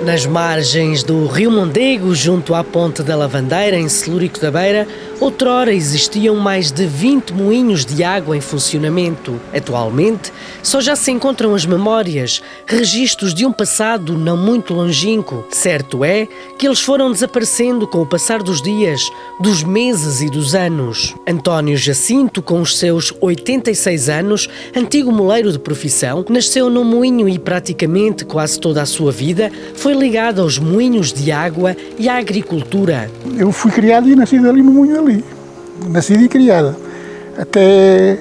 Nas margens do Rio Mondego, junto à Ponte da Lavandeira, em Celúrico da Beira, outrora existiam mais de 20 moinhos de água em funcionamento. Atualmente, só já se encontram as memórias, registros de um passado não muito longínquo. Certo é que eles foram desaparecendo com o passar dos dias, dos meses e dos anos. António Jacinto, com os seus 86 anos, antigo moleiro de profissão, nasceu num moinho e praticamente quase toda a sua vida foi ligado aos moinhos de água e à agricultura. Eu fui criado e nascido ali no moinho ali. Nascido e criado. Até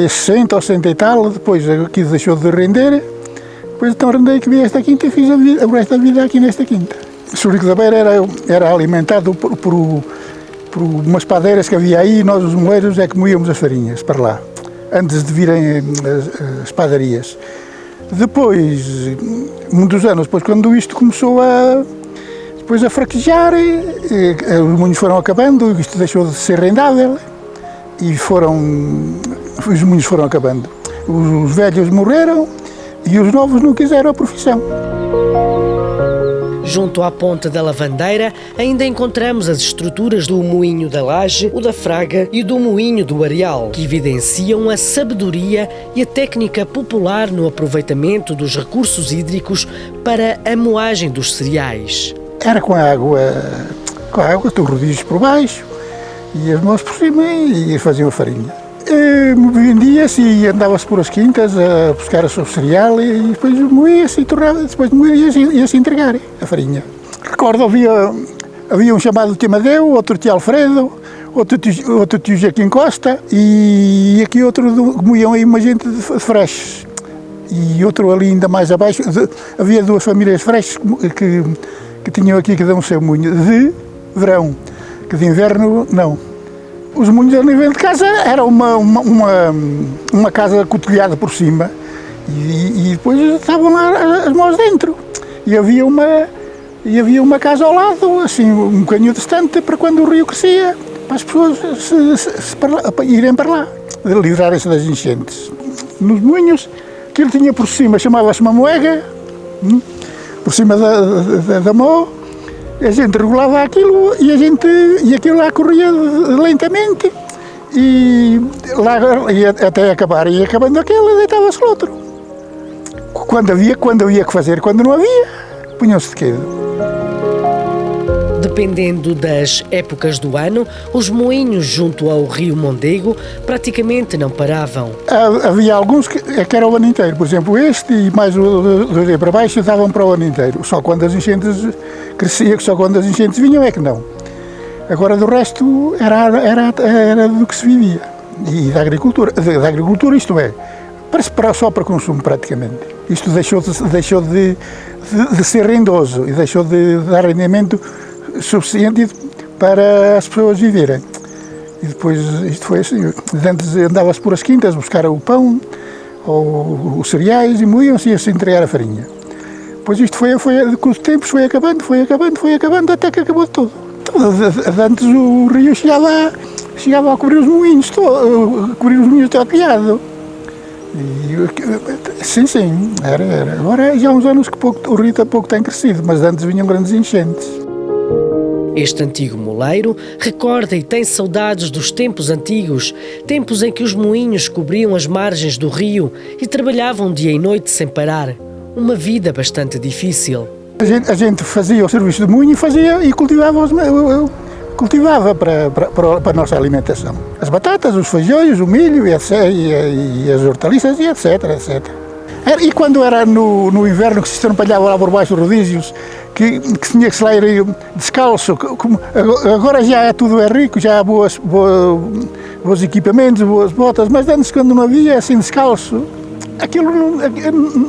60 ou 60 e tal, depois aqui deixou de render. Depois então rendei que vi esta quinta e fiz o resto da vida aqui nesta quinta. O Celúrico da Beira era alimentado por umas padeiras que havia aí, e nós os moleiros é que moíamos as farinhas para lá, antes de virem as padarias. Depois, muitos anos depois, quando isto começou a fraquejar, os moinhos foram acabando, isto deixou de ser rendável e os moinhos foram acabando. Os velhos morreram e os novos não quiseram a profissão. Junto à Ponte da Lavandeira, ainda encontramos as estruturas do Moinho da Laje, o da Fraga e do Moinho do Areal, que evidenciam a sabedoria e a técnica popular no aproveitamento dos recursos hídricos para a moagem dos cereais. Era com a água, os rodízios por baixo e as mãos por cima e faziam a farinha. Vendia-se e andava-se por as quintas a buscar o seu cereal e depois moía-se e tornava, depois de moer ia-se entregar a farinha. Recordo, havia um chamado tio Amadeu, outro tio Alfredo, outro tio Joaquim Costa e aqui outro que moiam aí uma gente de Freixes. E outro ali ainda mais abaixo, havia duas famílias Freixes que tinham aqui cada um seu moinho de verão, que de inverno não. Os moinhos a nível de casa era uma casa cotelhada por cima e depois estavam lá as mãos dentro. E havia uma casa ao lado, assim, um bocadinho distante, para quando o rio crescia, para as pessoas irem para lá, livrarem-se das enchentes. Nos moinhos, aquilo tinha por cima, chamava-se uma moega, por cima da mó. A gente regulava aquilo e aquilo lá corria lentamente e até acabar. E acabando aquele, deitava-se o outro. Quando havia que fazer, quando não havia, punham-se de quedo. Dependendo das épocas do ano, os moinhos junto ao Rio Mondego praticamente não paravam. Havia alguns que era o ano inteiro. Por exemplo, este e mais o rio para baixo davam para o ano inteiro. Só quando as enchentes cresciam, só quando as enchentes vinham é que não. Agora do resto era do que se vivia. E da agricultura isto é, só para consumo praticamente. Isto deixou de ser rendoso e deixou de dar rendimento suficiente para as pessoas viverem. E depois isto foi assim, antes andava-se por as quintas buscar o pão ou os cereais e moíam-se e ia-se entregar a farinha. Depois isto com os tempos foi acabando até que acabou tudo. Antes o rio chegava a cobrir os moinhos, cobrir os moinhos até ao telhado. Sim, era. Agora já há uns anos que o rio pouco tem crescido, mas antes vinham grandes enchentes. Este antigo moleiro recorda e tem saudades dos tempos antigos, tempos em que os moinhos cobriam as margens do rio e trabalhavam dia e noite sem parar. Uma vida bastante difícil. A gente fazia o serviço de moinho e cultivava para a nossa alimentação. As batatas, os feijões, o milho e as hortaliças e etc. E quando era no inverno que se trampalhava lá por baixo dos rodízios, que tinha que se lá ir descalço, agora já tudo é rico, já há bons equipamentos, boas botas, mas antes quando não havia assim descalço,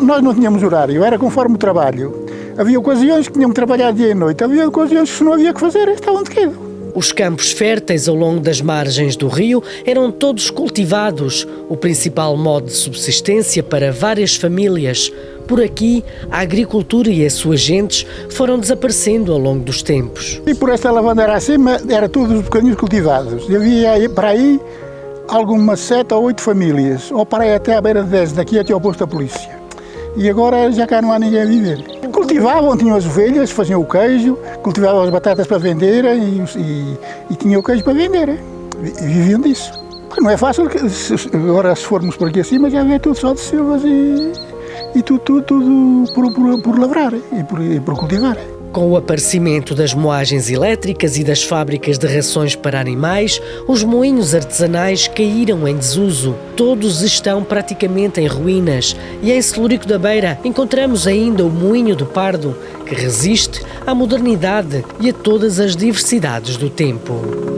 nós não tínhamos horário, era conforme o trabalho. Havia ocasiões que tínhamos que trabalhar dia e noite, havia ocasiões que não havia que fazer, estavam de quedo. Os campos férteis ao longo das margens do rio eram todos cultivados, o principal modo de subsistência para várias famílias. Por aqui, a agricultura e as suas gentes foram desaparecendo ao longo dos tempos. E por esta lavandeira acima, era todos os bocadinhos cultivados. E havia para aí algumas 7 ou 8 famílias, ou para aí até à beira de 10, daqui até ao posto da polícia. E agora já cá não há ninguém a viver. Cultivavam, tinham as ovelhas, faziam o queijo, cultivavam as batatas para venderem e tinham o queijo para venderem. Viviam disso. Porque não é fácil, agora se formos por aqui acima já vê tudo só de silvas e tudo por lavrar e por cultivar. Com o aparecimento das moagens elétricas e das fábricas de rações para animais, os moinhos artesanais caíram em desuso. Todos estão praticamente em ruínas e em Celúrico da Beira encontramos ainda o Moinho do Pardo, que resiste à modernidade e a todas as diversidades do tempo.